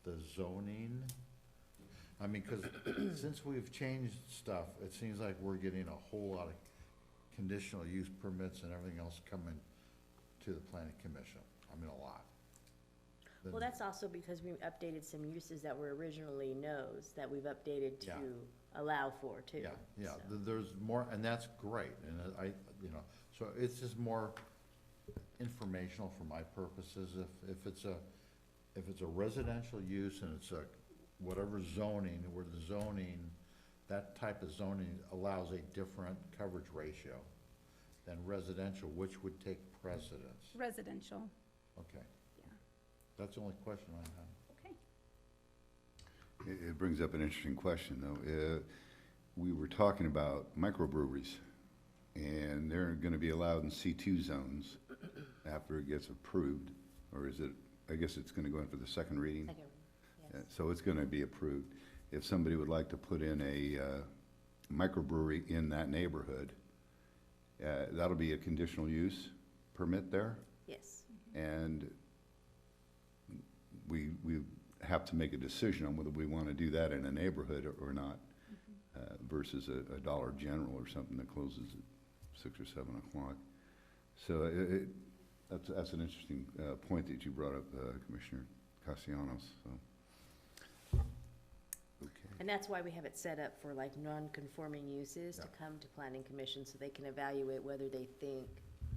the zoning? I mean, because since we've changed stuff, it seems like we're getting a whole lot of conditional use permits and everything else coming to the planning commission. I mean, a lot. Well, that's also because we updated some uses that were originally no's that we've updated to Yeah. allow for too. Yeah, yeah, so. there's more, and that's great, and so it's just more informational for my purposes. If it's a residential use and it's a whatever zoning, where the zoning, that type of zoning allows a different coverage ratio than residential, which would take precedence. Residential, Okay, yeah. that's the only question I have. Okay. It brings up an interesting question, though. We were talking about microbreweries, and they're gonna be allowed in C2 zones after it gets approved, or is it, I guess it's gonna go in for the second reading? Second, yes. So it's gonna be approved. If somebody would like to put in a microbrewery in that neighborhood, that'll be a conditional use permit there, Yes. and we have to make a decision on whether we want to do that in a neighborhood or not, versus a Dollar General or something that closes at 6 or 7 o'clock. So that's an interesting point that you brought up, Commissioner Castellanos. So. Okay. And that's why we have it set up for like non-conforming uses to come to planning commission so they can evaluate whether they think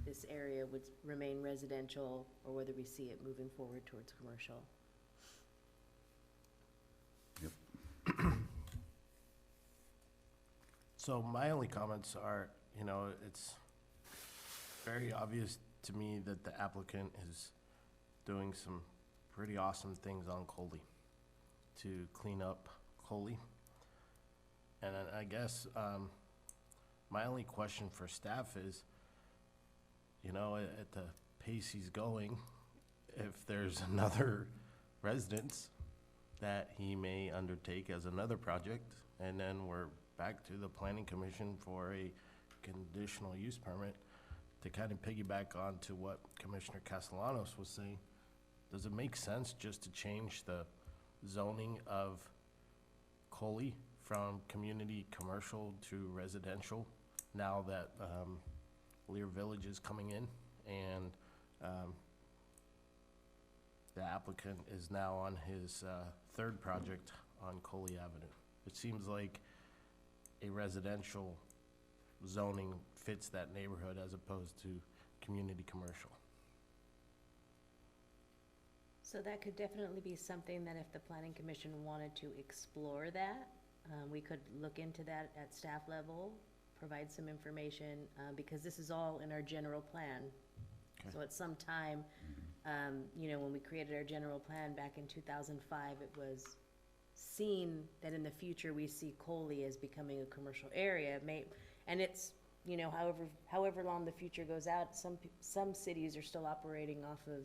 this area would remain residential or whether we see it moving forward towards commercial. So my only comments are, it's very obvious to me that the applicant is doing some pretty awesome things on Coley to clean up Coley. And I guess my only question for staff is, at the pace he's going, if there's another residence that he may undertake as another project, and then we're back to the planning commission for a conditional use permit. To kind of piggyback on to what Commissioner Castellanos was saying, does it make sense just to change the zoning of Coley from community commercial to residential now that Lear Village is coming in and the applicant is now on his third project on Coley Avenue? It seems like a residential zoning fits that neighborhood as opposed to community commercial. So that could definitely be something that if the planning commission wanted to explore that, we could look into that at staff level, provide some information, because this is all in our general plan. Okay. So at some time, when we created our general plan back in 2005, it was seen that in the future we see Coley as becoming a commercial area. And it's, however long the future goes out, some cities are still operating off of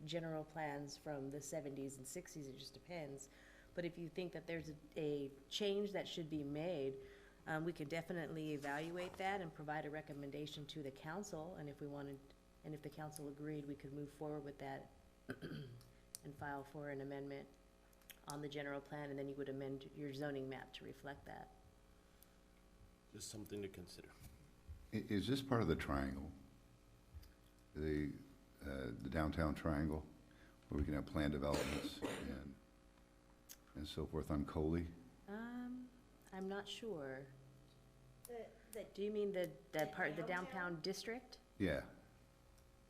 general plans from the 70s and 60s, it just depends. But if you think that there's a change that should be made, we could definitely evaluate that and provide a recommendation to the council, and if the council agreed, we could move forward with that and file for an amendment on the general plan, and then you would amend your zoning map to reflect that. Just something to consider. Is this part of the triangle? The downtown triangle, where we can have planned developments and so forth on Coley? I'm not sure. Do you mean the part, the downtown district? Yeah.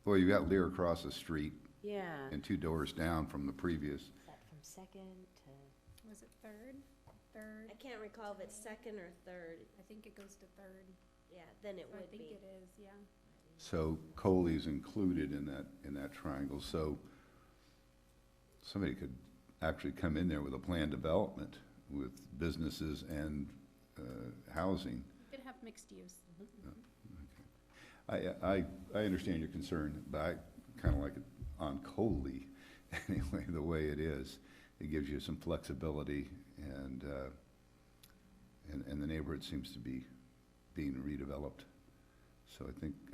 Well, you got Lear across the street Yeah. and 2 doors down from the previous. Is that from second to? Was it third? Third? I can't recall if it's second or third. I think it goes to third. Yeah, then it I would think be. it is, yeah. So Coley's included in that triangle. So somebody could actually come in there with a planned development with businesses and housing. You could have mixed use. I understand your concern, but I kind of like it on Coley anyway, the way it is. It gives you some flexibility, and the neighborhood seems to be being redeveloped. So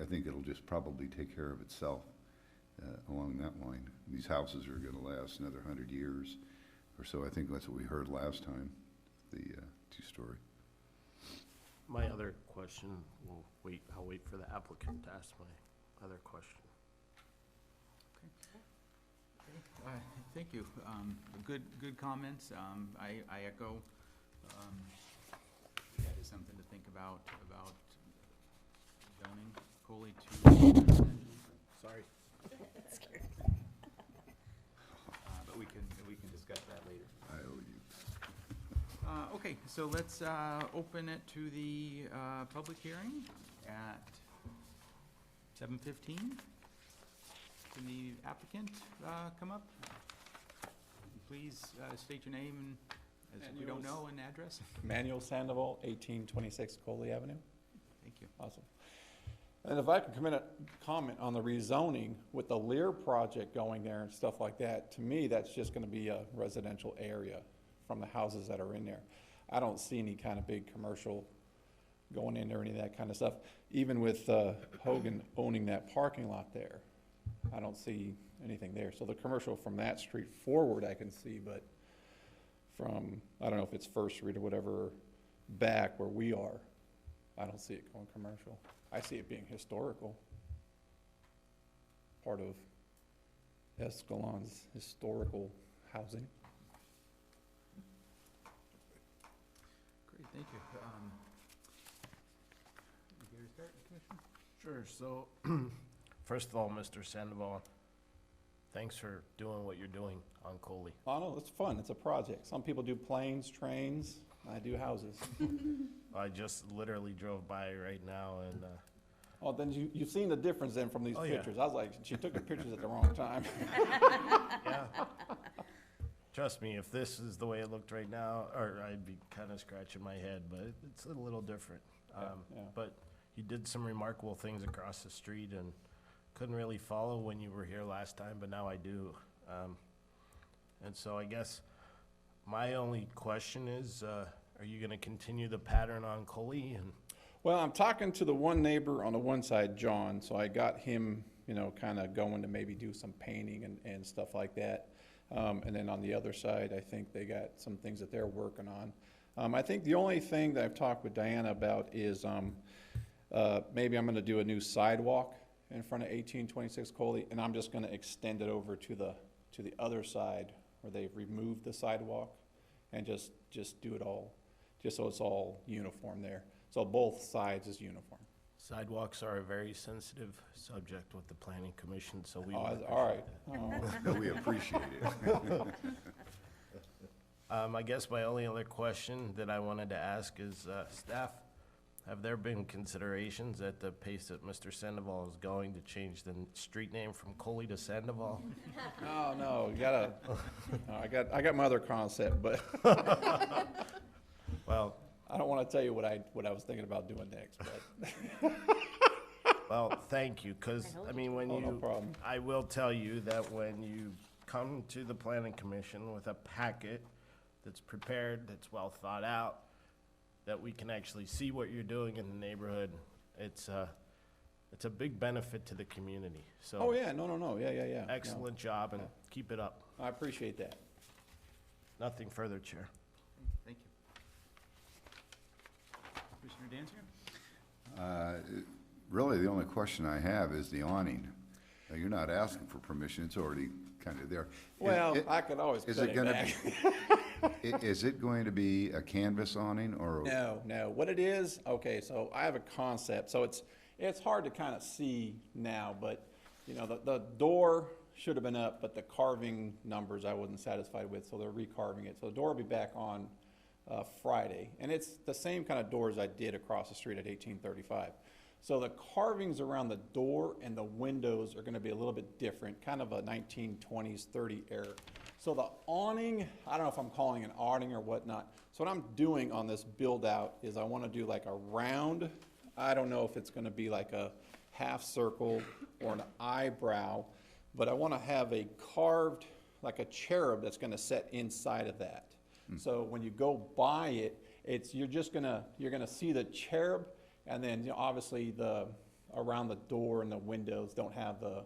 I think it'll just probably take care of itself along that line. These houses are going to last another 100 years. or so. I think that's what we heard last time, the two-story. My other question, I'll wait for the applicant to ask my other question. Thank you. Good comments. I echo, that is something to think about zoning Coley to, Sorry. but we can discuss that later. I owe you. Okay, so let's open it to the public hearing at 7:15. Can the applicant come up? Please state your name and, as we don't know, and address. Manuel Sandoval, 1826 Coley Avenue. Thank you. Awesome. And if I can comment on the rezoning with the Lear project going there and stuff like that, to me, that's just gonna be a residential area from the houses that are in there. I don't see any kind of big commercial going in there, any of that kind of stuff. Even with Hogan owning that parking lot there, I don't see anything there. So the commercial from that street forward I can see, but from, I don't know if it's First Street or whatever, back where we are, I don't see it going commercial. I see it being historical. Part of Escalon's historical housing. Great, thank you. You here to start, Commissioner? Sure, so, first of all, Mr. Sandoval, thanks for doing what you're doing on Coley. Oh, no, it's fun. It's a project. Some people do planes, trains. I do houses. I just literally drove by right now and, Oh, then you've seen the difference then from these Oh, yeah. pictures. I was like, she took the pictures at the wrong time. yeah. Trust me, if this is the way it looked right now, or I'd be kind of scratching my head, but it's a little different. Yeah. But you did some remarkable things across the street and couldn't really follow when you were here last time, but now I do. And so I guess my only question is, are you gonna continue the pattern on Coley and? Well, I'm talking to the one neighbor on the one side, John, so I got him, kind of going to maybe do some painting and stuff like that. And then on the other side, I think they got some things that they're working on. I think the only thing that I've talked with Diana about is maybe I'm gonna do a new sidewalk in front of 1826 Coley, and I'm just gonna extend it over to the other side where they've removed the sidewalk and just do it all, just so it's all uniform there. So both sides is uniform. Sidewalks are a very sensitive subject with the planning commission, so we. Oh, would all right. appreciate that. Oh. No, we appreciate it. I guess my only other question that I wanted to ask is, staff, have there been considerations at the pace that Mr. Sandoval is going to change the street name from Coley to Sandoval? No, you gotta, no, I got my other concept, but Well, I don't wanna tell you what I was thinking about doing next, but. well, thank you, because, I mean, when Oh, no you, problem. I will tell you that when you come to the planning commission with a packet that's prepared, that's well thought out, that we can actually see what you're doing in the neighborhood, it's a big benefit to the community, so. Oh, yeah, no, yeah. Excellent job, and Yeah. keep it up. I appreciate that. Nothing further, Chair. Thank you. Commissioner Danziger? Really, the only question I have is the awning. Now, you're not asking for permission, it's already kind of there. Well, I could always is cut it it gonna back. Is it going to be a canvas awning or? No, what it is, okay, so I have a concept, so it's hard to kind of see now, but, the door should have been up, but the carving numbers I wasn't satisfied with, so they're recarving it. So the door will be back on Friday, and it's the same kind of doors I did across the street at 1835. So the carvings around the door and the windows are gonna be a little bit different, kind of a 1920s, 30 era. So the awning, I don't know if I'm calling it an awning or whatnot. So what I'm doing on this build out is I wanna do like a round, I don't know if it's gonna be like a half circle or an eyebrow, but I wanna have a carved, like a cherub that's gonna set inside of that. So when you go by it, you're gonna see the cherub, and then obviously around the door and the windows don't have the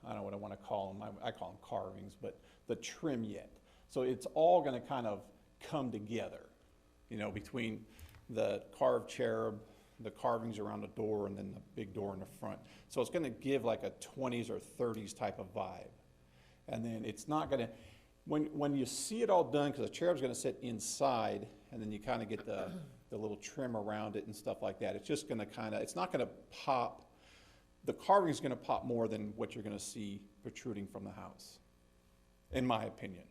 I don't know what I wanna call them, I call them carvings, but the trim yet. So it's all gonna kind of come together, you know, between the carved cherub, the carvings around the door, and then the big door in the front. So it's gonna give like a 20s or 30s type of vibe. And then it's not gonna, when you see it all done, because the cherub's gonna sit inside, and then you kind of get the little trim around it and stuff like that, it's just gonna kind of, it's not gonna pop, the carving's gonna pop more than what you're gonna see protruding from the house, in my opinion.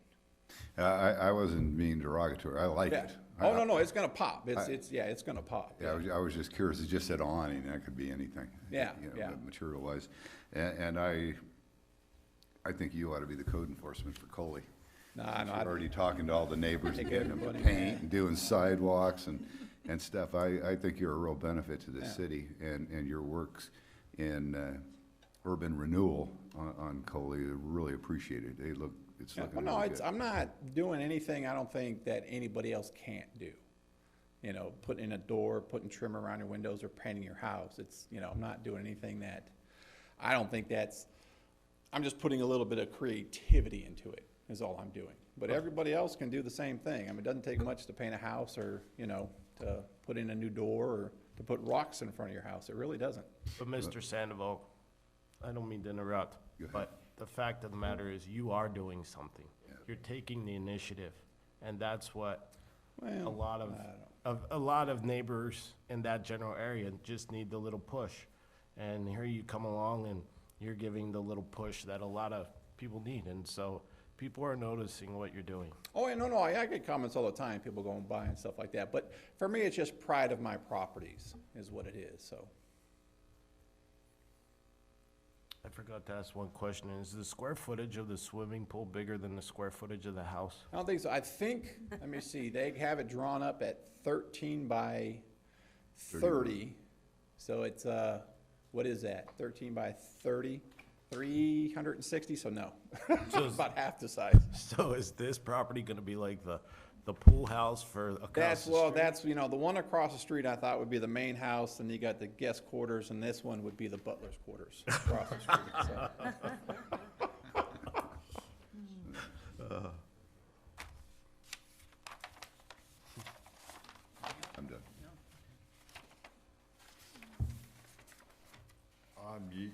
I wasn't being derogatory, I like Yeah. it. Oh, no, it's gonna pop, yeah, it's gonna pop. Yeah, I was just curious, it just said awning, that could be anything. Yeah, you know, yeah. Material-wise, and I think you ought to be the code enforcement for Coley. Nah, You're already talking to all the neighbors, and Take getting them everybody. paint, and doing sidewalks and stuff. I think you're a real benefit to the Yeah. city, and your works in urban renewal on Coley are really appreciated. It's Yeah, looking well, no, really good. I'm not doing anything I don't think that anybody else can't do. You know, putting in a door, putting trim around your windows, or painting your house. It's, you know, I'm not doing anything that, I don't think that's, I'm just putting a little bit of creativity into it, is all I'm doing. But everybody else can do the same thing. I mean, it doesn't take much to paint a house, or, you know, to put in a new door, or to put rocks in front of your house. It really doesn't. But Mr. Sandoval, I don't mean to interrupt, Go ahead. but the fact of the matter is you are doing something. Yeah. You're taking the initiative, and that's what Well, a lot I don't know. a lot of neighbors in that general area just need the little push. And here you come along and you're giving the little push that a lot of people need, and so people are noticing what you're doing. Oh, yeah, no, I get comments all the time, people going by and stuff like that. But for me, it's just pride of my properties is what it is, so. I forgot to ask one question. Is the square footage of the swimming pool bigger than the square footage of the house? I don't think so. I think, let me see, they have it drawn up at 13 by 30. So it's, what is that? 13 by 30, 360, so no. So it's- About half the size. So is this property gonna be like the pool house for across That's, the well, street? that's, you know, the one across the street I thought would be the main house, and you got the guest quarters, and this one would be the butler's quarters across the street, so. I'm done.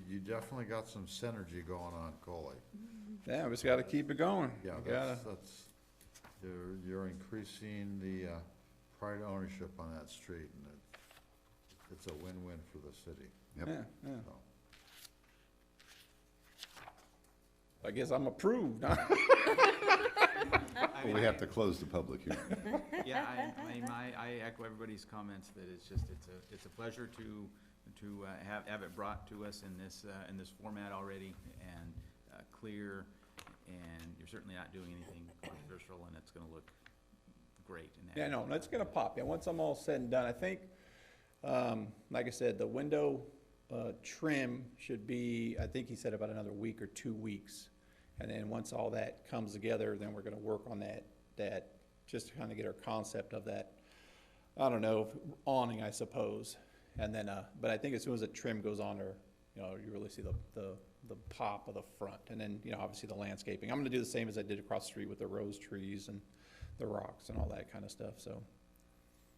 You definitely got some synergy going on, Coley. Yeah, we just gotta keep it going. Yeah, We gotta- you're increasing the pride of ownership on that street, and it's a win-win for the city. Yep. Yeah, yeah. So, I guess I'm approved, huh? I Well, mean, we have to close the public hearing. Yeah, I echo everybody's comments that it's a pleasure to have it brought to us in this format already, and clear, and you're certainly not doing anything controversial, and it's gonna look great in that. Yeah, no, it's gonna pop. Yeah, once I'm all said and done, I think, like I said, the window, trim should be, I think he said about another week or 2 weeks. And then once all that comes together, then we're gonna work on that, just to kind of get our concept of that, I don't know, awning, I suppose. And then, but I think as soon as the trim goes on there, you know, you really see the pop of the front. And then, you know, obviously the landscaping. I'm gonna do the same as I did across the street with the rose trees and the rocks and all that kind of stuff, so.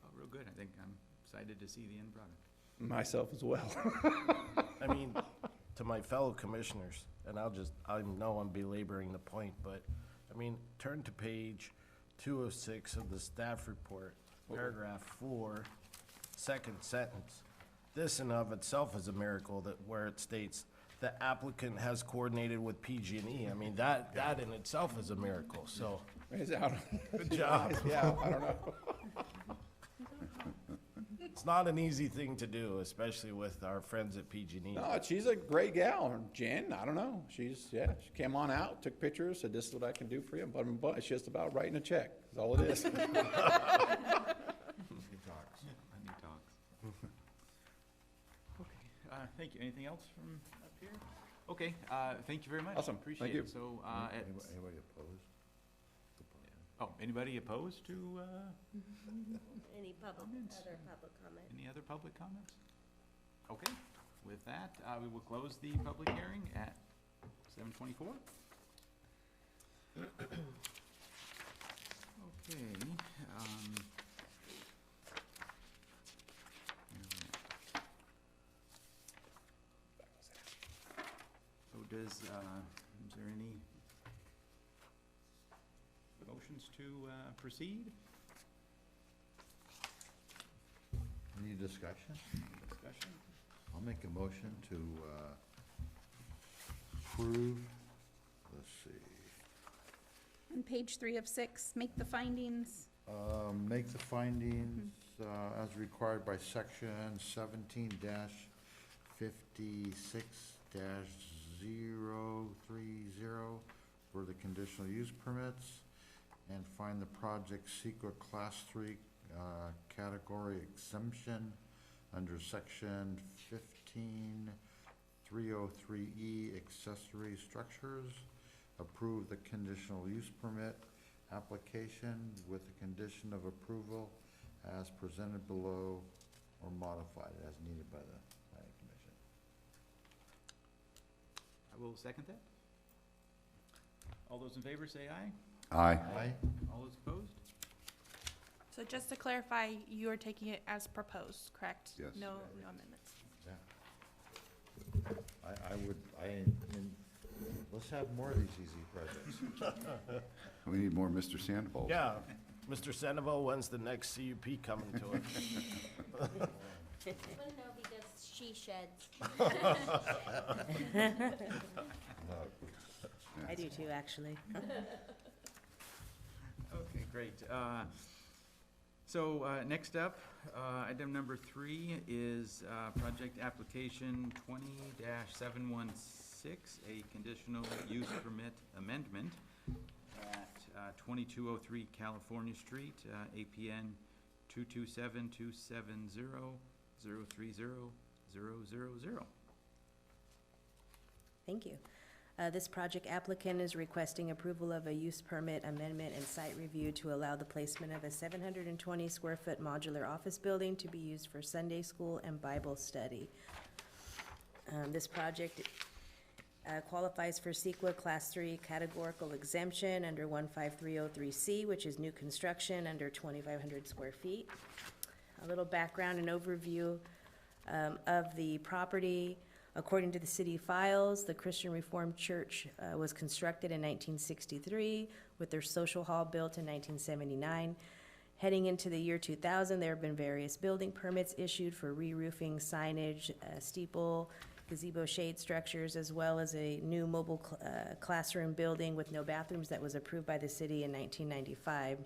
Oh, real good. I think I'm excited to see the end product. Myself as well. I mean, to my fellow commissioners, and I know I'm belaboring the point, but, I mean, turn to page 206 of the staff report, paragraph 4, second sentence. This in of itself is a miracle, that where it states, the applicant has coordinated with PG&E. I mean, that in itself is a miracle, so, good job. Yeah, I don't know. It's not an easy thing to do, especially with our friends at PG&E. No, she's a great gal. Jen, I don't know. She came on out, took pictures, said, this is what I can do for you. But it's just about writing a check. That's all it is. He talks. Okay, thank you. Anything else from up here? Okay, thank you very much. Awesome. Appreciate Thank you. it. So, Anybody opposed? anybody opposed to, Any Comments? other public comment? any other public comments? Okay, with that, we will close the public hearing at 7:24. Okay, so is there any motions to proceed? Any discussion? Discussion? I'll make a motion to approve, let's see, On page 3 of 6, make the findings. make the findings as required by section 17-56-030 for the conditional use permits, and find the project secret class 3 category exemption under section 15303E accessory structures. Approve the conditional use permit application with the condition of approval as presented below or modified as needed by the planning commission. I will second that. All those in favor say aye. Aye. Aye? All those opposed? So just to clarify, you are taking it as proposed, correct? Yes. No amendments. Yeah. Let's have more of these easy projects. We need more Mr. Sandoval. Yeah, Mr. Sandoval, when's the next CUP coming to us? Well, no, because she sheds. I do too, actually. Okay, great. Next up, item number 3 is project application 20-716, a conditional use permit amendment at 2203 California Street, APN 227-270-030-000. Thank you. This project applicant is requesting approval of a use permit amendment and site review to allow the placement of a 720 square foot modular office building to be used for Sunday school and Bible study. This project qualifies for CEQA Class 3 categorical exemption under 15303C, which is new construction under 2,500 square feet. A little background and overview of the property. According to the city files, the Christian Reformed Church was constructed in 1963, with their social hall built in 1979. Heading into the year 2000, there have been various building permits issued for re-roofing, signage, steeple, gazebo shade structures, as well as a new mobile classroom building with no bathrooms that was approved by the city in 1995.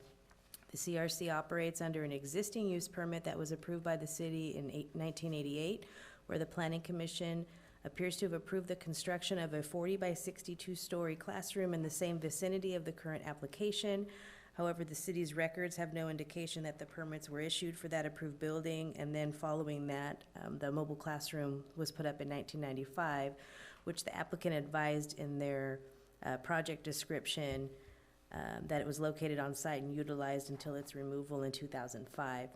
The CRC operates under an existing use permit that was approved by the city in 1988, where the Planning Commission appears to have approved the construction of a 40 by 62 story classroom in the same vicinity of the current application. However, the city's records have no indication that the permits were issued for that approved building, and then following that, the mobile classroom was put up in 1995, which the applicant advised in their project description that it was located on site and utilized until its removal in 2005.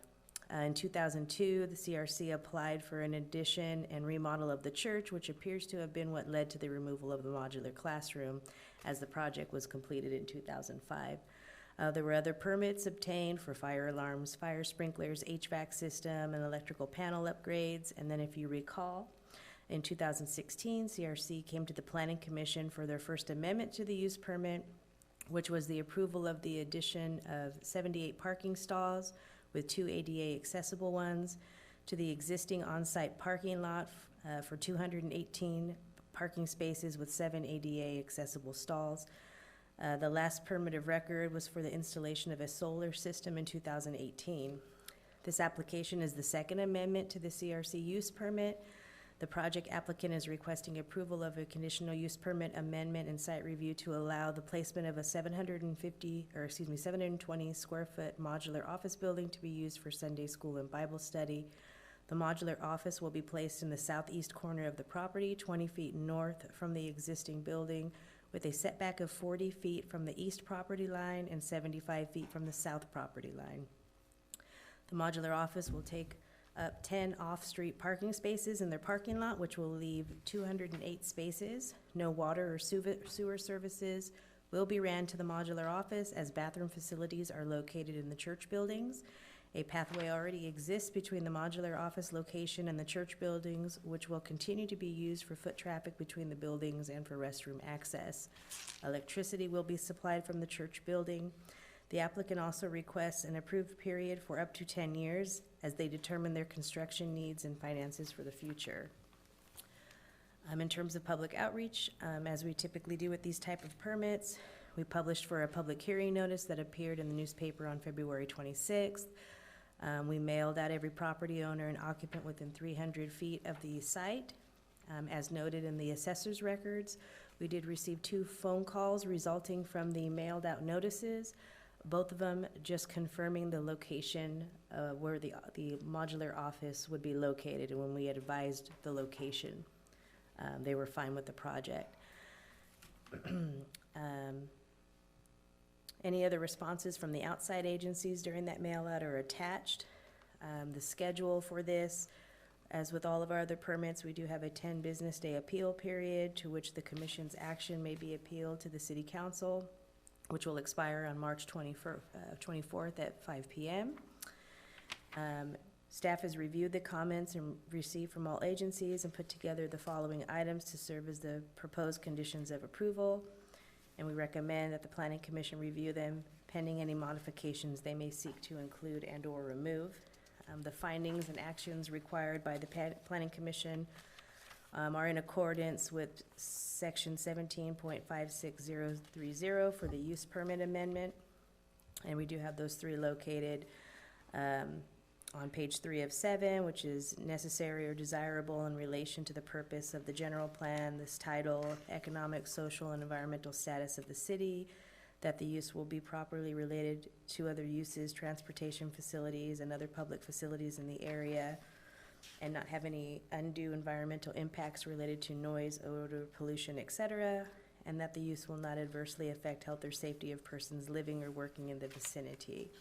In 2002, the CRC applied for an addition and remodel of the church, which appears to have been what led to the removal of the modular classroom, as the project was completed in 2005. There were other permits obtained for fire alarms, fire sprinklers, HVAC system, and electrical panel upgrades. And then if you recall, in 2016, CRC came to the Planning Commission for their first amendment to the use permit, which was the approval of the addition of 78 parking stalls, with 2 ADA accessible ones, to the existing on-site parking lot for 218 parking spaces with 7 ADA accessible stalls. The last permit of record was for the installation of a solar system in 2018. This application is the second amendment to the CRC use permit. The project applicant is requesting approval of a conditional use permit amendment and site review to allow the placement of a 720 square foot modular office building to be used for Sunday school and Bible study. The modular office will be placed in the southeast corner of the property, 20 feet north from the existing building, with a setback of 40 feet from the east property line and 75 feet from the south property line. The modular office will take up 10 off-street parking spaces in their parking lot, which will leave 208 spaces. No water or sewer services will be ran to the modular office, as bathroom facilities are located in the church buildings. A pathway already exists between the modular office location and the church buildings, which will continue to be used for foot traffic between the buildings and for restroom access. Electricity will be supplied from the church building. The applicant also requests an approved period for up to 10 years as they determine their construction needs and finances for the future. In terms of public outreach, as we typically do with these type of permits, we published for a public hearing notice that appeared in the newspaper on February 26th. We mailed out every property owner and occupant within 300 feet of the site. As noted in the assessor's records, we did receive 2 phone calls resulting from the mailed out notices, both of them just confirming the location where the modular office would be located. And when we had advised the location, they were fine with the project. Any other responses from the outside agencies during that mail out are attached. The schedule for this, as with all of our other permits, we do have a 10 business day appeal period to which the commission's action may be appealed to the city council, which will expire on March 24th at 5 p.m. Staff has reviewed the comments and received from all agencies and put together the following items to serve as the proposed conditions of approval. And we recommend that the Planning Commission review them pending any modifications they may seek to include and or remove. The findings and actions required by the Planning Commission are in accordance with section 17.56030 for the use permit amendment. And we do have those 3 located on page 3 of 7, which is necessary or desirable in relation to the purpose of the general plan, this title, economic, social, and environmental status of the city, that the use will be properly related to other uses, transportation facilities, and other public facilities in the area, and not have any undue environmental impacts related to noise, odor, pollution, etc., and that the use will not adversely affect health or safety of persons living or working in the vicinity.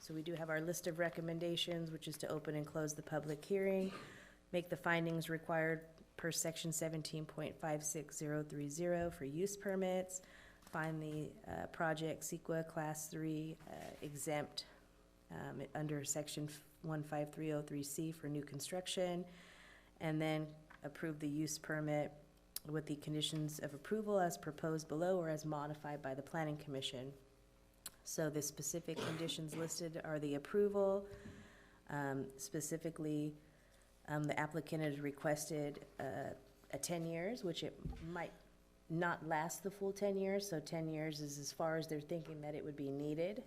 So we do have our list of recommendations, which is to open and close the public hearing, make the findings required per section 17.56030 for use permits, find the project CEQA Class 3 exempt under section 15303C for new construction, and then approve the use permit with the conditions of approval as proposed below or as modified by the Planning Commission. So the specific conditions listed are the approval. Specifically, the applicant has requested a 10 years, which it might not last the full 10 years. So 10 years is as far as they're thinking that it would be needed.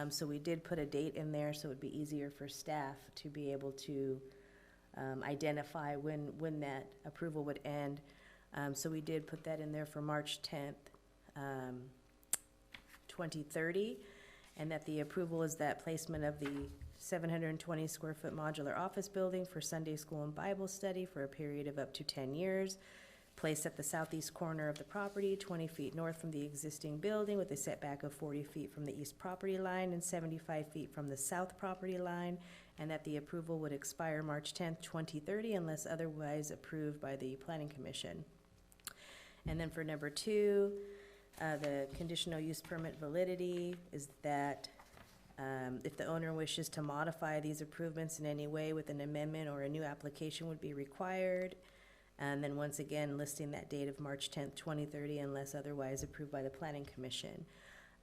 So we did put a date in there so it would be easier for staff to be able to identify when that approval would end. So we did put that in there for March 10th. 2030, and that the approval is that placement of the 720 square foot modular office building for Sunday school and Bible study for a period of up to 10 years, placed at the southeast corner of the property, 20 feet north from the existing building with a setback of 40 feet from the east property line and 75 feet from the south property line, and that the approval would expire March 10th, 2030 unless otherwise approved by the Planning Commission. And then for number 2, the conditional use permit validity is that if the owner wishes to modify these improvements in any way with an amendment or a new application would be required. And then once again, listing that date of March 10th, 2030, unless otherwise approved by the Planning Commission.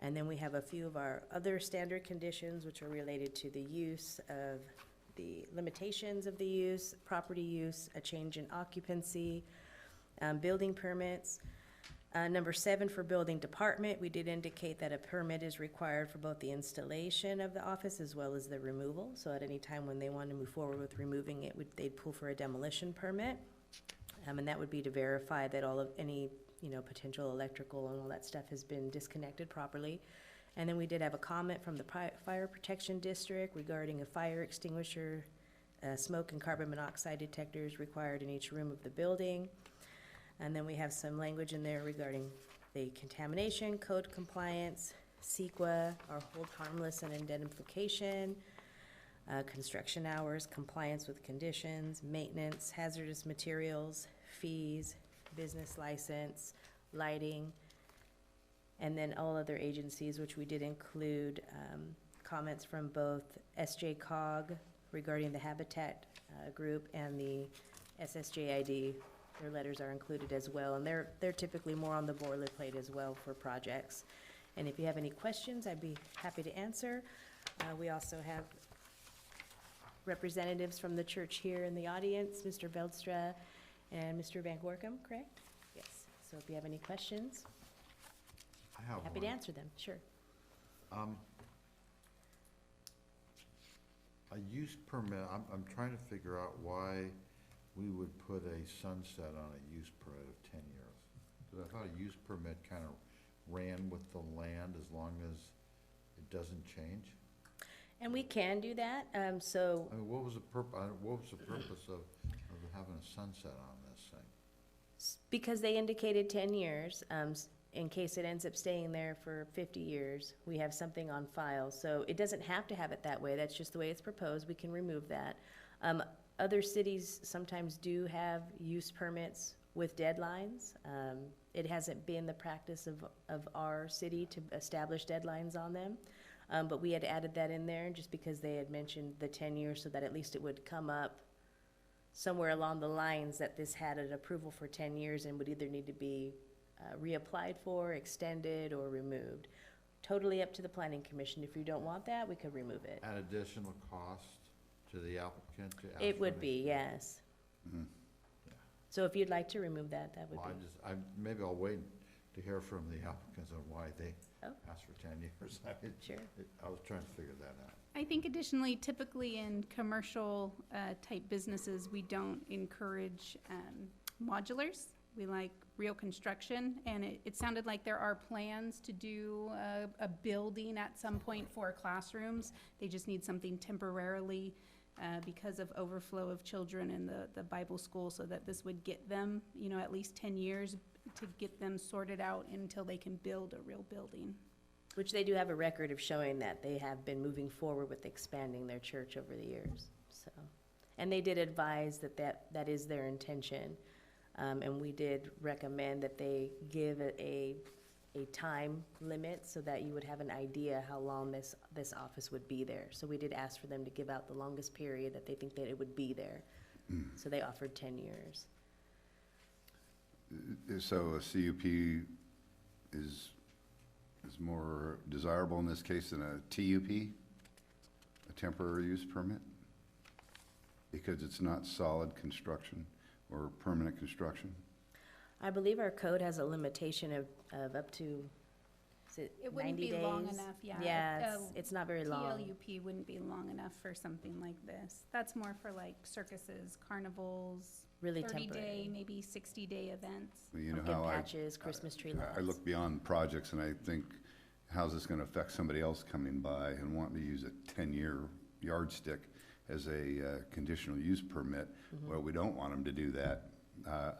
And then we have a few of our other standard conditions, which are related to the use of the limitations of the use, property use, a change in occupancy, building permits. Number 7, for building department, we did indicate that a permit is required for both the installation of the office as well as the removal. So at any time when they want to move forward with removing it, they'd pull for a demolition permit. And that would be to verify that all of any, potential electrical and all that stuff has been disconnected properly. And then we did have a comment from the Fire Protection District regarding a fire extinguisher, smoke and carbon monoxide detectors required in each room of the building. And then we have some language in there regarding the contamination, code compliance, CEQA, or hold harmless and indemnification, construction hours, compliance with conditions, maintenance, hazardous materials, fees, business license, lighting, and then all other agencies, which we did include comments from both SJCOG regarding the Habitat group and the SSJID. Their letters are included as well, and they're typically more on the boilerplate as well for projects. And if you have any questions, I'd be happy to answer. We also have representatives from the church here in the audience, Mr. Veldstra and Mr. Van Gorkum, correct? Yes. So if you have any questions, I have happy to one. answer them, sure. A use permit, I'm trying to figure out why we would put a sunset on a use permit of 10 years. Because I thought a use permit kind of ran with the land as long as it doesn't change. And we can do that, so I mean, what was the purpose of having a sunset on this thing? because they indicated 10 years, in case it ends up staying there for 50 years, we have something on file. So it doesn't have to have it that way. That's just the way it's proposed. We can remove that. Other cities sometimes do have use permits with deadlines. It hasn't been the practice of our city to establish deadlines on them. But we had added that in there just because they had mentioned the 10 years so that at least it would come up somewhere along the lines that this had an approval for 10 years and would either need to be reapplied for, extended, or removed. Totally up to the planning commission. If you don't want that, we could remove it. At additional cost to the applicant to ask It for would an be, yes. Mhm. So if you'd like to remove that, that would Well, be. maybe I'll wait to hear from the applicants on why they Oh. asked for 10 years. Sure. I was trying to figure that out. I think additionally, typically in commercial type businesses, we don't encourage modulars. We like real construction, and it sounded like there are plans to do a building at some point for classrooms. They just need something temporarily because of overflow of children in the Bible school, so that this would get them, at least 10 years to get them sorted out until they can build a real building. Which they do have a record of showing that they have been moving forward with expanding their church over the years, so. And they did advise that is their intention. And we did recommend that they give it a time limit so that you would have an idea how long this office would be there. So we did ask for them to give out the longest period that they think that it would be there. So they offered 10 years. So a CUP is more desirable in this case than a TUP, a temporary use permit? Because it's not solid construction or permanent construction? I believe our code has a limitation of up to, is it 90 days? It wouldn't be long enough, yeah. Yeah, it's not very long. TLUP wouldn't be long enough for something like this. That's more for like circuses, carnivals, Really 30-day, temporary. maybe 60-day events. Well, you know Pumpkin how patches, Christmas tree lots. I look beyond projects and I think, how's this gonna affect somebody else coming by and wanting to use a 10-year yardstick as a conditional use permit? Well, we don't want them to do that,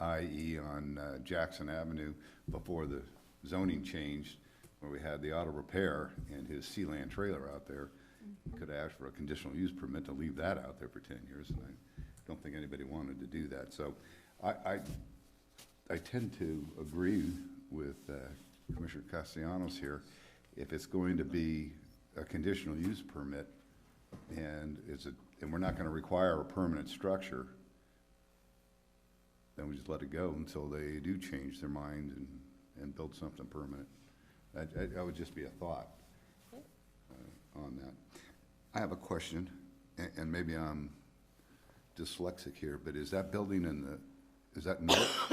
i.e. on Jackson Avenue before the zoning changed, where we had the auto repair and his Sealand trailer out there. Could have asked for a conditional use permit to leave that out there for 10 years, and I don't think anybody wanted to do that. So I tend to agree with Commissioner Castellanos here. If it's going to be a conditional use permit and we're not going to require a permanent structure, then we just let it go until they do change their mind and build something permanent. That would just be a thought on that. I have a question, and maybe I'm dyslexic here, but is that building is that north,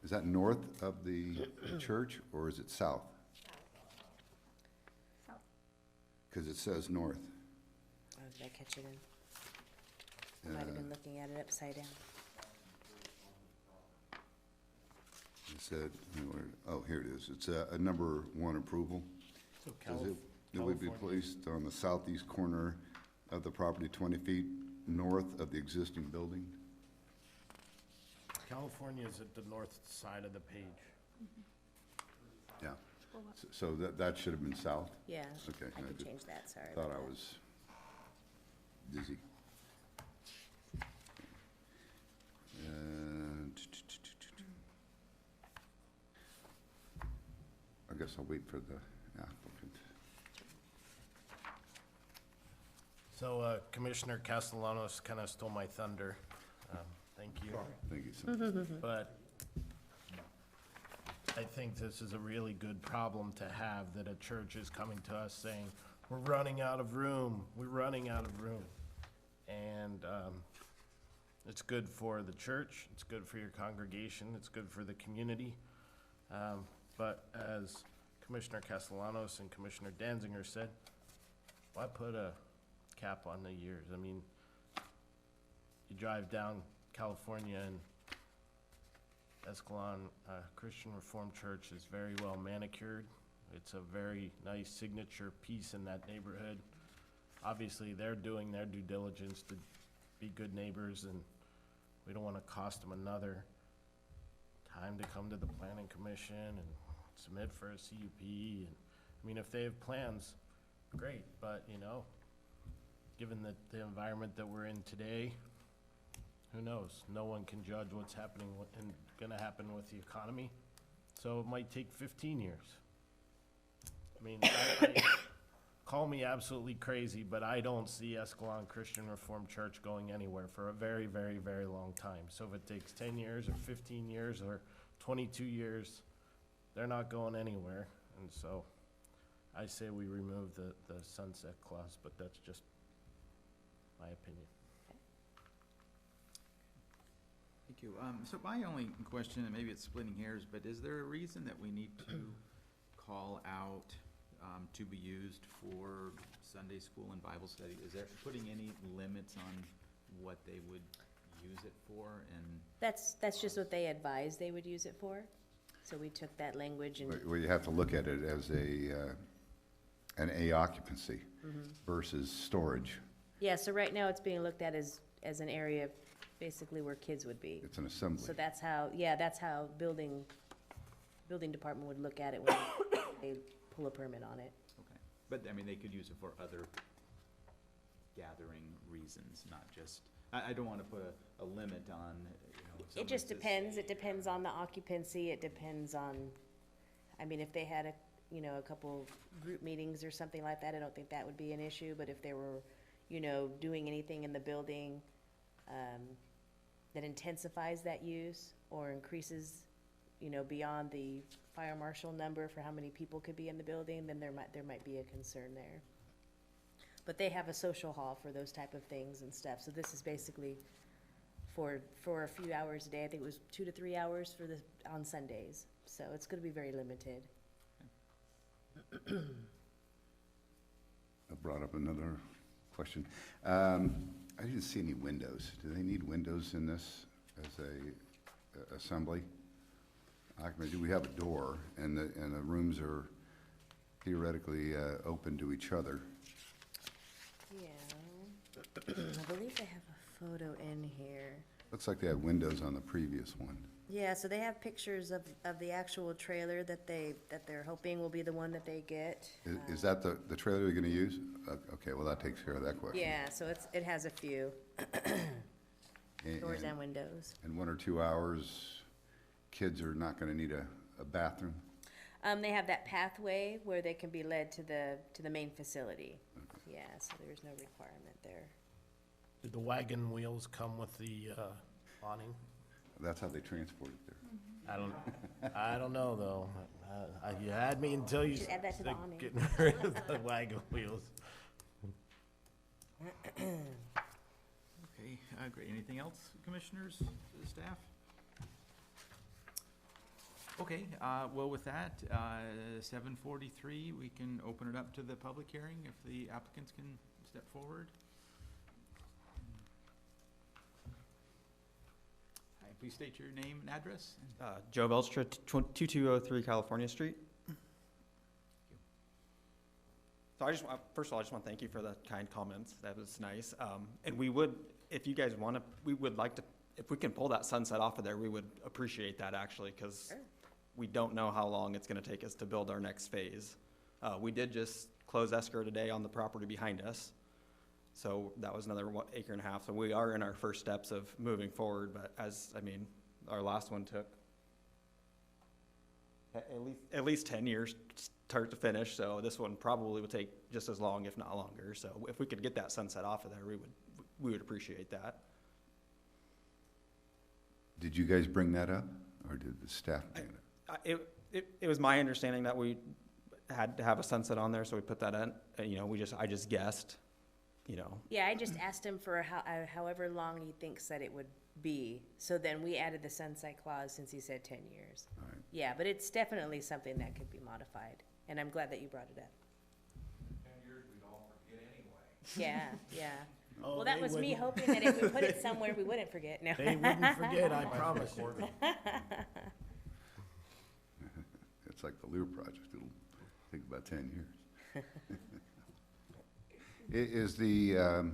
is that north of the church, or is it south? South. Because it says north. Oh, did I catch it in? I might have been looking at it upside down. It said, oh, here it is. It's a number 1 approval. So Says it would be placed on the southeast corner of the property 20 feet north of the existing building. California is at the north side of the page. Yeah. So that should have been south? Yeah, Okay. I could just change that, sorry Thought about I that. was dizzy. I guess I'll wait for the applicant. So Commissioner Castellanos kind of stole my thunder. Thank you. Thank you, sir. But I think this is a really good problem to have, that a church is coming to us saying, we're running out of room, we're running out of room. And it's good for the church, it's good for your congregation, it's good for the community. But as Commissioner Castellanos and Commissioner Danziger said, why put a cap on the years? I mean, you drive down California and Escalon Christian Reformed Church is very well manicured. It's a very nice signature piece in that neighborhood. Obviously, they're doing their due diligence to be good neighbors, and we don't want to cost them another time to come to the planning commission and submit for a CUP. And I mean, if they have plans, great, but you know, given the environment that we're in today, who knows? No one can judge what's happening and gonna happen with the economy. So it might take 15 years. I mean, call me absolutely crazy, but I don't see Escalon Christian Reformed Church going anywhere for a very, very, very long time. So if it takes 10 years or 15 years or 22 years, they're not going anywhere. And so I say we remove the sunset clause, but that's just my opinion. Thank you. So my only question, and maybe it's splitting hairs, but is there a reason that we need to call out to be used for Sunday school and Bible study? Is there putting any limits on what they would use it for? And That's just what they advised they would use it for. So we took that language and, Well, you have to look at it as an A occupancy versus storage. yeah, so right now it's being looked at as an area basically where kids would be. It's an assembly. So that's how, yeah, that's how building department would look at it when they pull a permit on it. okay, but I mean, they could use it for other gathering reasons, not just. I don't want to put a limit on. If It just someone says, depends, it "Hey, depends on the occupancy, it depends on, I mean, if they had a couple group meetings or something like that, I don't think that would be an issue, but if they were, doing anything in the building, that intensifies that use or increases, beyond the fire marshal number for how many people could be in the building, then there might be a concern there. But they have a social hall for those type of things and stuff, so this is basically for a few hours a day. I think it was 2 to 3 hours on Sundays, so it's gonna be very limited. I brought up another question. I didn't see any windows. Do they need windows in this as a assembly? Do we have a door, and the rooms are theoretically open to each other? Yeah, I believe they have a photo in here. Looks like they had windows on the previous one. Yeah, so they have pictures of the actual trailer that they're hoping will be the one that they get. Is that the trailer you're gonna use? Okay, well, that takes care of that question. Yeah, so it has a few And- doors and- and windows. In 1 or 2 hours, kids are not gonna need a bathroom? They have that pathway where they can be led to the main facility. Yeah, so there's no requirement there. Did the wagon wheels come with the awning? That's how they transport it there. I don't know, though. You had me until you Should add that to the said awning. getting rid of the wagon wheels. Okay, great. Anything else, commissioners, staff? Okay, well, with that, 7:43, we can open it up to the public hearing if the applicants can step forward. Hi, please state your name and address. Joe Belstra, 2203 California Street. So first of all, I just want to thank you for the kind comments. That was nice. And we would, if you guys want to, we would like to, if we can pull that sunset off of there, we would appreciate that actually, because we don't know how long it's gonna take us to build our next phase. We did just close escrow today on the property behind us. So that was another acre and a half. So we are in our first steps of moving forward, but our last one took at least 10 years start to finish. So this one probably would take just as long, if not longer. So if we could get that sunset off of there, we would appreciate that. Did you guys bring that up, or did the staff bring it up? It was my understanding that we had to have a sunset on there, so we put that in. I just guessed, Yeah, I just asked him for however long he thinks that it would be. So then we added the sunset clause since he said 10 years. All right. Yeah, but it's definitely something that could be modified, and I'm glad that you brought it up. 10 years, we'd all forget anyway. Yeah, yeah. Oh, Well, that they was me wouldn't- hoping that if we put it somewhere, we wouldn't forget. No. They wouldn't forget, I promise you. It's like the Lear project, it'll take about 10 years. Is the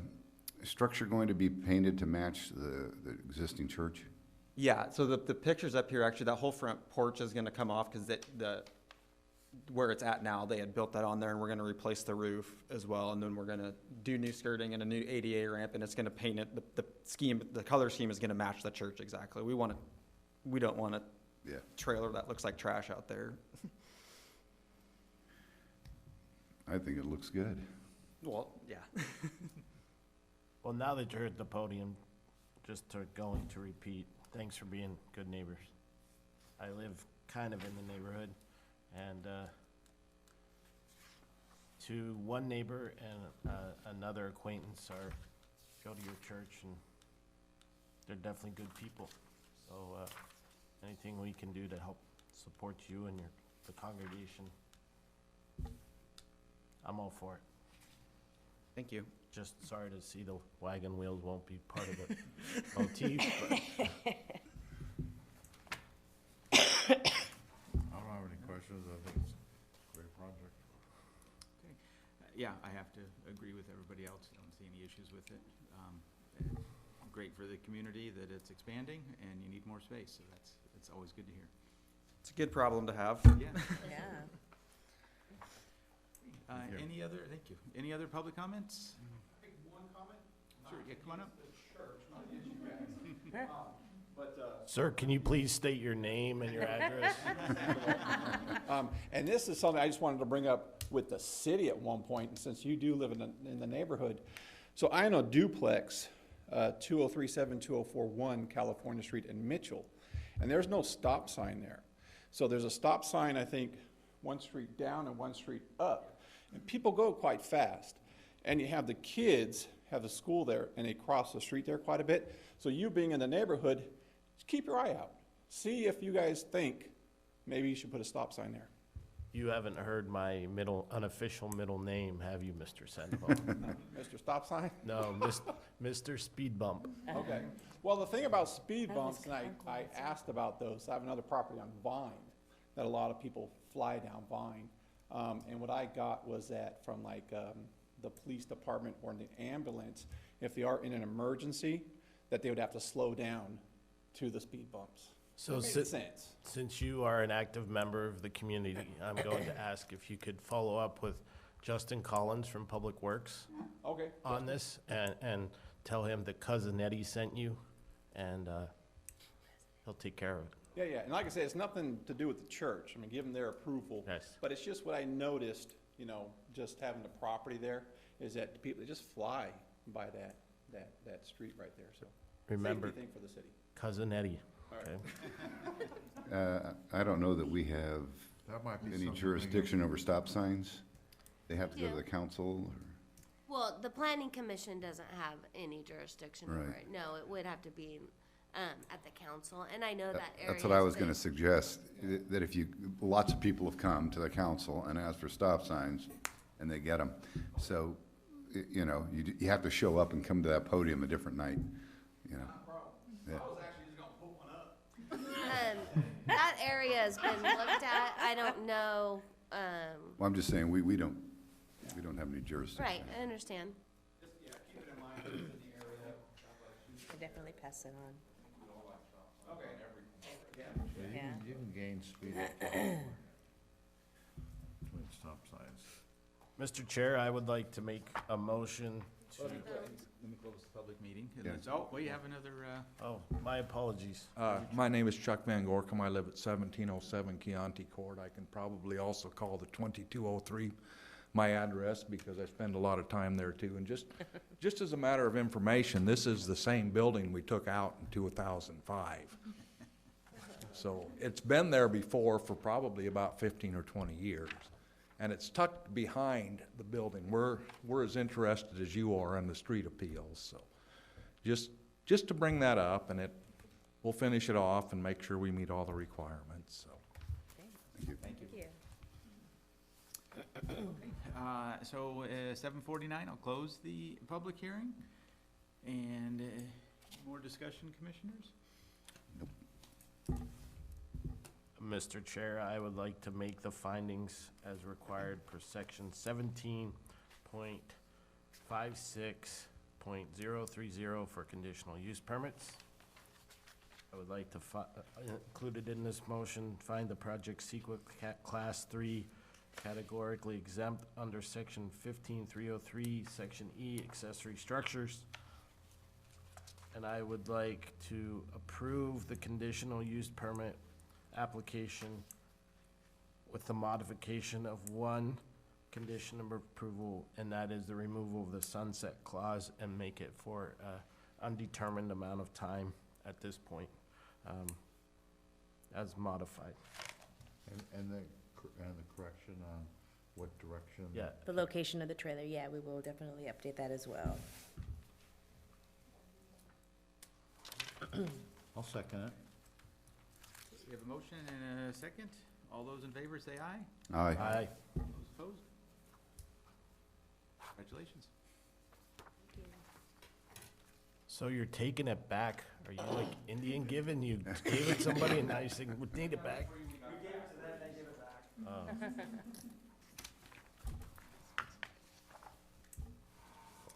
structure going to be painted to match the existing church? Yeah, so the pictures up here, actually, that whole front porch is gonna come off, because where it's at now, they had built that on there, and we're gonna replace the roof as well, and then we're gonna do new skirting and a new ADA ramp, and it's gonna paint it, the color scheme is gonna match the church exactly. We don't want a Yeah. trailer that looks like trash out there. I think it looks good. Well, yeah. Well, now that you're at the podium, just going to repeat, thanks for being good neighbors. I live kind of in the neighborhood, and to one neighbor and another acquaintance go to your church, and they're definitely good people. So anything we can do to help support you and the congregation, I'm all for it. Thank you. Just sorry to see the wagon wheels won't be part of the motif, but I don't have any questions. I think it's a great project. Yeah, I have to agree with everybody else. I don't see any issues with it. Great for the community that it's expanding, and you need more space, so it's always good to hear. It's a good problem to have. Yeah. Yeah. Thank you. Thank you. Any other public comments? One comment? Sure, yeah, come on up. The church, not against you guys. sir, can you please state your name and your address? And this is something I just wanted to bring up with the city at one point, and since you do live in the neighborhood. So I own a duplex, 2037, 2041 California Street in Mitchell, and there's no stop sign there. So there's a stop sign, I think, one street down and one street up, and people go quite fast. And you have the kids have the school there, and they cross the street there quite a bit. So you being in the neighborhood, just keep your eye out. See if you guys think maybe you should put a stop sign there. You haven't heard my unofficial middle name, have you, Mr. Sandoval? Mr. Stop Sign? No, Mr. Speed Bump. Okay. Well, the thing about speed That bumps, was and I Concord. asked about those, I have another property on Vine that a lot of people fly down Vine. And what I got was that from like the police department or the ambulance, if they are in an emergency, that they would have to slow down to the speed bumps. So It makes sense. since you are an active member of the community, I'm going to ask if you could follow up with Justin Collins from Public Works Okay. on this and tell him that Cousin Eddie sent you, and he'll take care of it. Yeah, yeah, and like I said, it's nothing to do with the church. I mean, give them their approval. Yes. But it's just what I noticed, just having the property there, is that people, they just fly by that street right there, so. Remember, Safety thing for the city. Cousin Eddie, All right. okay? I don't know that we have That might be any something. jurisdiction over stop signs. They have to go to Yeah. the council, or? Well, the planning commission doesn't have any jurisdiction over Right. it. No, it would have to be, at the council, and I know that area. That's what I was gonna suggest, that if lots of people have come to the council and asked for stop signs, and they get them. So, you have to show up and come to that podium a different night, Yeah. I was actually just gonna put one up. That area has been looked at. I don't know, Well, I'm just saying, we don't have any jurisdiction. right, I understand. Just, keep it in mind, it's in the area. I definitely pass it on. Okay. Yeah. You can gain speed up to 24 between stop signs. Mr. Chair, I would like to make a motion to, Let me close the public meeting. And Yeah. let's- Oh, we have another, oh, my apologies. My name is Chuck Van Gorkum. I live at 1707 Chianti Court. I can probably also call the 2203 my address because I spend a lot of time there too. And just as a matter of information, this is the same building we took out in 2005. So it's been there before for probably about 15 or 20 years. And it's tucked behind the building. We're as interested as you are in the street appeals, so just to bring that up, and we'll finish it off and make sure we meet all the requirements, so. Thank you. so 7:49, I'll close the public hearing. And more discussion, commissioners? Mr. Chair, I would like to make the findings as required per section 17.56.030 for conditional use permits. I would like to included in this motion, find the project CEQA Class 3 categorically exempt under section 15.303, section E, accessory structures. And I would like to approve the conditional use permit application with the modification of one condition of approval, and that is the removal of the sunset clause and make it for undetermined amount of time at this point, as modified. And the correction on what direction? Yeah, The location of the trailer, yeah, we will definitely update that as well. I'll second it. We have a motion and a second. All those in favor say aye. Aye. aye. Those opposed? Congratulations. So you're taking it back? Are you like Indian giving? You gave it somebody and now you're saying, we need it back? We gave it to them, they give it back.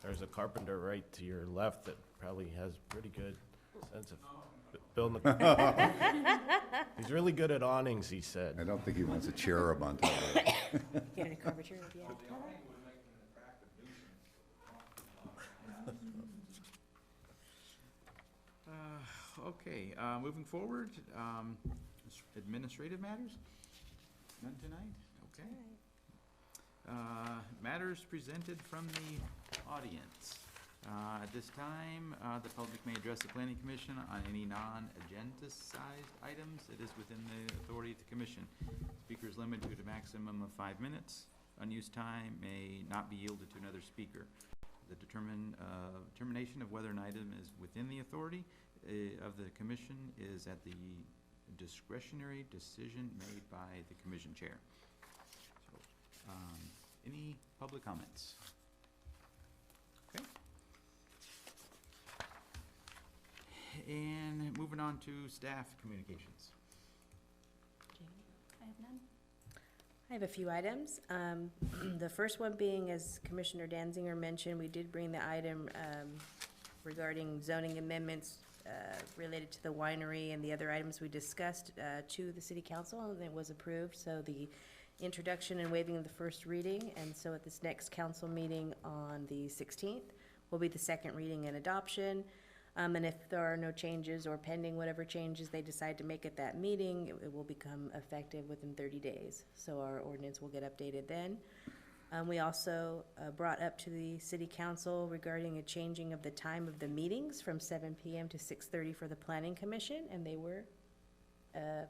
There's a carpenter right to your left that probably has pretty good sense of building. He's really good at awnings, he said. I don't think he wants a cherub on top of it. Get a curvature, yeah. Okay, moving forward, administrative matters? None tonight? Okay. Matters presented from the audience. At this time, the public may address the planning commission on any non-agenda-sized items. It is within the authority of the commission. Speakers limited to a maximum of 5 minutes. Unused time may not be yielded to another speaker. The determination of whether an item is within the authority of the commission is at the discretionary decision made by the commission chair. So, any public comments? Okay. And moving on to staff communications. I have none. I have a few items. The first one being, as Commissioner Danziger mentioned, we did bring the item regarding zoning amendments related to the winery and the other items we discussed to the city council, and it was approved. So the introduction and waiving of the first reading, and so at this next council meeting on the 16th will be the second reading and adoption. And if there are no changes or pending whatever changes they decide to make at that meeting, it will become effective within 30 days. So our ordinance will get updated then. We also brought up to the city council regarding a changing of the time of the meetings from 7 PM to 6:30 for the planning commission, and they were, a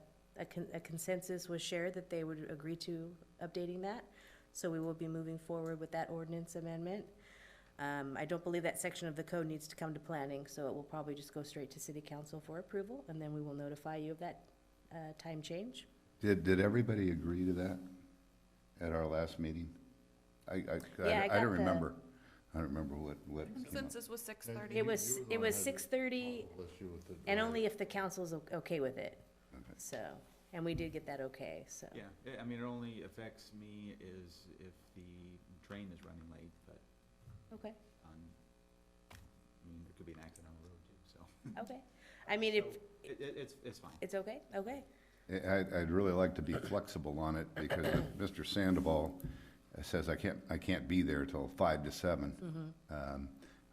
consensus was shared that they would agree to updating that. So we will be moving forward with that ordinance amendment. I don't believe that section of the code needs to come to planning, so it will probably just go straight to city council for approval, and then we will notify you of that time change. Did everybody agree to that at our last meeting? I got don't remember. I don't remember what came up. Consensus was 6:30. It was 6:30, and only if the council's okay with it. Okay. So, and we did get that okay, so. Yeah, I mean, it only affects me is if the train is running late, but Okay, I mean, there could be an accident on the road too, so. okay. I mean, if, It's fine. It's okay? Okay. I'd really like to be flexible on it, because if Mr. Sandoval says I can't be there till 5 to 7.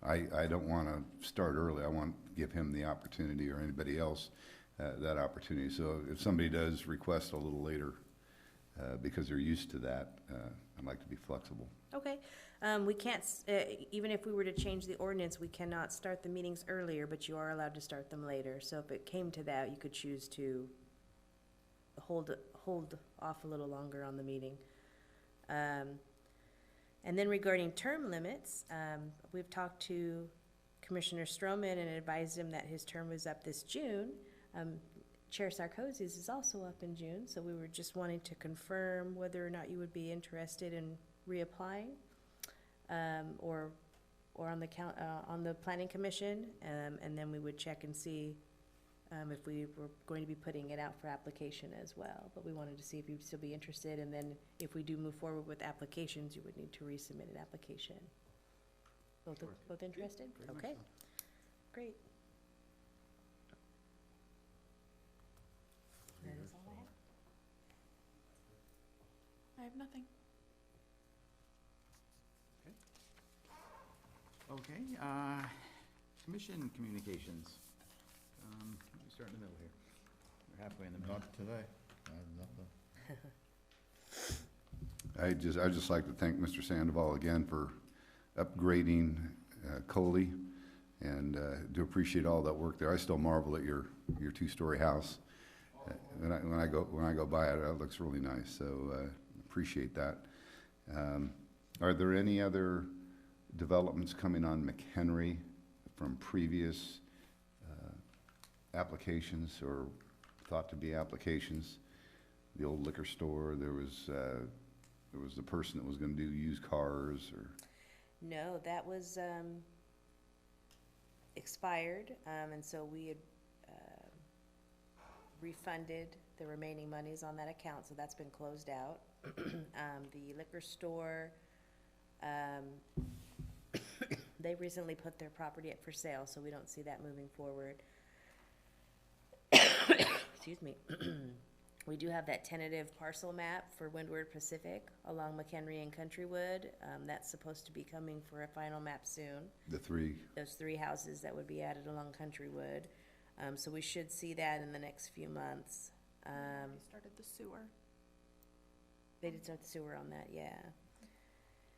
I don't want to start early. I want to give him the opportunity, or anybody else, that opportunity. So if somebody does request a little later, because they're used to that, I'd like to be flexible. Okay. We can't, even if we were to change the ordinance, we cannot start the meetings earlier, but you are allowed to start them later. So if it came to that, you could choose to hold off a little longer on the meeting. And then regarding term limits, we've talked to Commissioner Stroman and advised him that his term was up this June. Chair Sarkozy's is also up in June, so we were just wanting to confirm whether or not you would be interested in reapplying, or on the planning commission, and then we would check and see if we were going to be putting it out for application as well. But we wanted to see if you'd still be interested, and then if we do move forward with applications, you would need to resubmit an application. Both interested? Very much Okay, so. great. That is all I have. I have nothing. Okay, commission communications. Let me start in the middle here. We're halfway in the middle. Not today. I have nothing. I'd just like to thank Mr. Sandoval again for upgrading Coley, and do appreciate all that work there. I still marvel at your two-story house. When I go by it, it looks really nice, so appreciate that. Are there any other developments coming on McHenry from previous applications, or thought to be applications? The old liquor store, there was the person that was gonna do used cars, or? No, that was expired, and so we had refunded the remaining monies on that account, so that's been closed out. The liquor store, they recently put their property up for sale, so we don't see that moving forward. Excuse me. We do have that tentative parcel map for Windward Pacific along McHenry and Countrywood. That's supposed to be coming for a final map soon. Those three houses that would be added along Countrywood. So we should see that in the next few months. We started the sewer. They did start the sewer on that, yeah.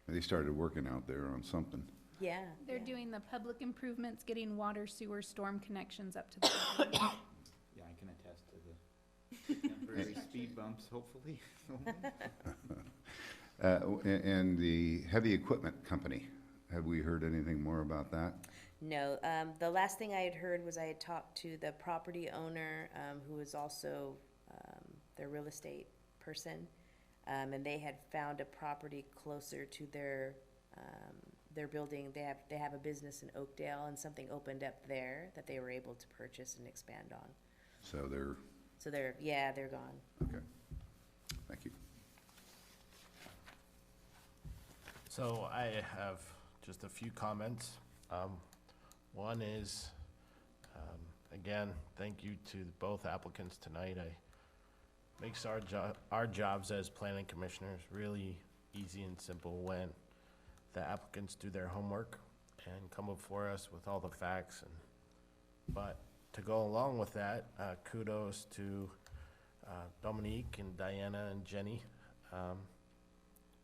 They started working out there on something. Yeah. They're yeah. doing the public improvements, getting water, sewer, storm connections up to the building. Yeah, I can attest to the temporary speed bumps, hopefully. And the heavy equipment company, have we heard anything more about that? No, the last thing I had heard was I had talked to the property owner, who is also their real estate person, and they had found a property closer to their building. They have a business in Oakdale, and something opened up there that they were able to purchase and expand on. So they're gone. okay, thank you. So I have just a few comments. One is, again, thank you to both applicants tonight. Makes our jobs as planning commissioners really easy and simple when the applicants do their homework and come before us with all the facts. But to go along with that, kudos to Dominique and Diana and Jenny.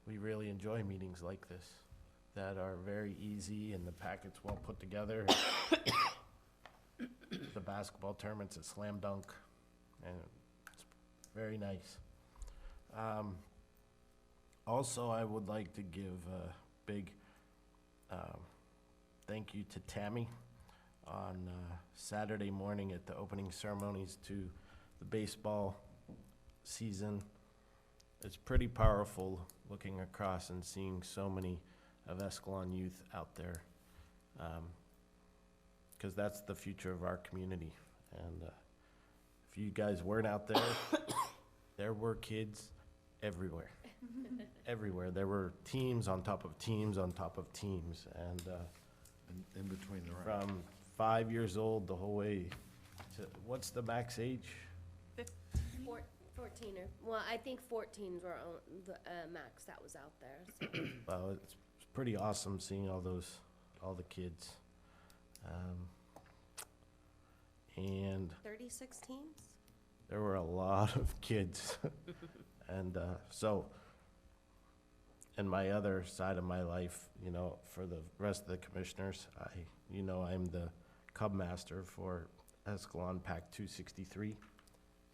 We really enjoy meetings like this that are very easy and the packet's well put together. The basketball tournament's a slam dunk, and it's very nice. Also, I would like to give a big thank you to Tammy on Saturday morning at the opening ceremonies to the baseball season. It's pretty powerful looking across and seeing so many of Escalon youth out there, because that's the future of our community. And if you guys weren't out there, there were kids everywhere. Everywhere. There were teams on top of teams on top of teams, and In between the ranks. from 5 years old the whole way What's the max age? 14 or, well, I think 14s were the max that was out there. So. Well, it's pretty awesome seeing all the kids. And 36 teams? there were a lot of kids. And so, in my other side of my life, you know, for the rest of the commissioners, I'm the Cub Master for Escalon Pack 263.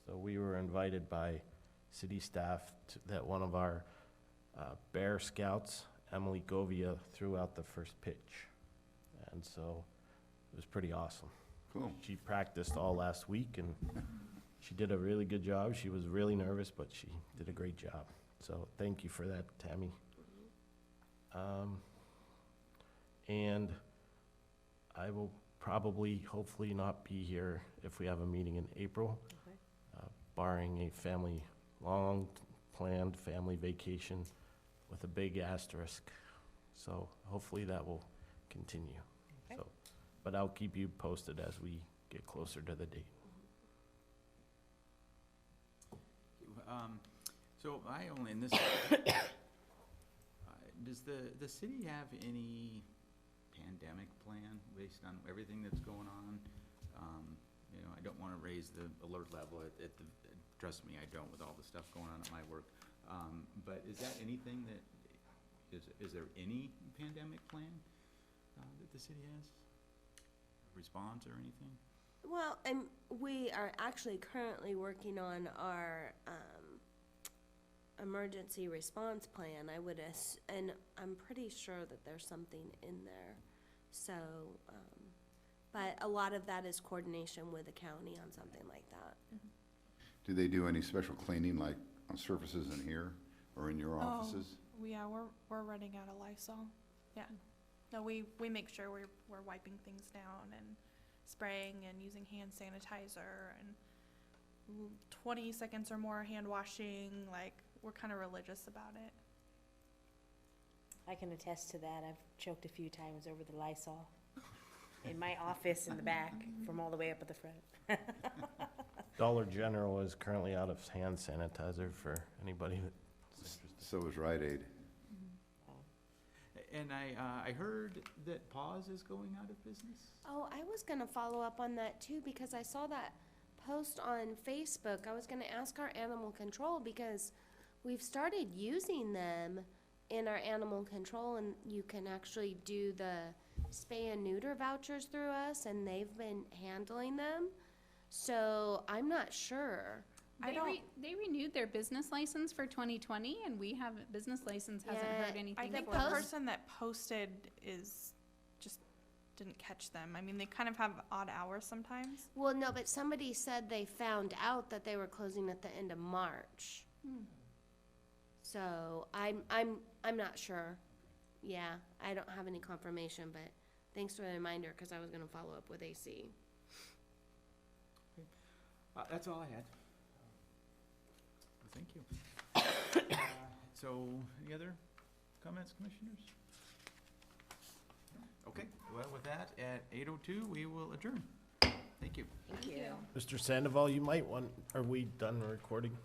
So we were invited by city staff that one of our Bear Scouts, Emily Govia, threw out the first pitch. And so it was pretty awesome. Cool. She practiced all last week and she did a really good job. She was really nervous, but she did a great job. So thank you for that, Tammy. And I will probably, hopefully not be here if we have a meeting in April, barring a long-planned family vacation with a big asterisk. So hopefully that will continue. Okay. So, but I'll keep you posted as we get closer to the date. So I only, in this, does the city have any pandemic plan based on everything that's going on? You know, I don't want to raise the alert level trust me, I don't with all the stuff going on at my work. But is that anything that, is there any pandemic plan that the city has? Response or anything? Well, and we are actually currently working on our emergency response plan. And I'm pretty sure that there's something in there. So, but a lot of that is coordination with the county on something like that. Do they do any special cleaning, like on surfaces in here or in your offices? Yeah, we're running out of Lysol. Yeah. No, we make sure we're wiping things down and spraying and using hand sanitizer and 20 seconds or more hand washing. Like, we're kind of religious about it. I can attest to that. I've choked a few times over the Lysol in my office in the back, from all the way up at the front. Dollar General is currently out of hand sanitizer for anybody that's interested. So is Rite Aid. And I heard that Paws is going out of business? Oh, I was gonna follow up on that too, because I saw that post on Facebook. I was gonna ask our animal control, because we've started using them in our animal control, and you can actually do the spay and neuter vouchers through us, and they've been handling them. So I'm not sure. They renewed their business license for 2020, and we haven't, business license hasn't Yeah, heard anything I think for the us. person that posted just didn't catch them. I mean, they kind of have odd hours sometimes. Well, no, but somebody said they found out that they were closing at the end of March. So I'm not sure. Yeah, I don't have any confirmation, but thanks for the reminder, because I was gonna follow up with AC. That's all I had. Thank you. So, any other comments, commissioners? Okay, well, with that, at 8:02, we will adjourn. Thank you. Thank you. Mr. Sandoval, you might want, are we done recording?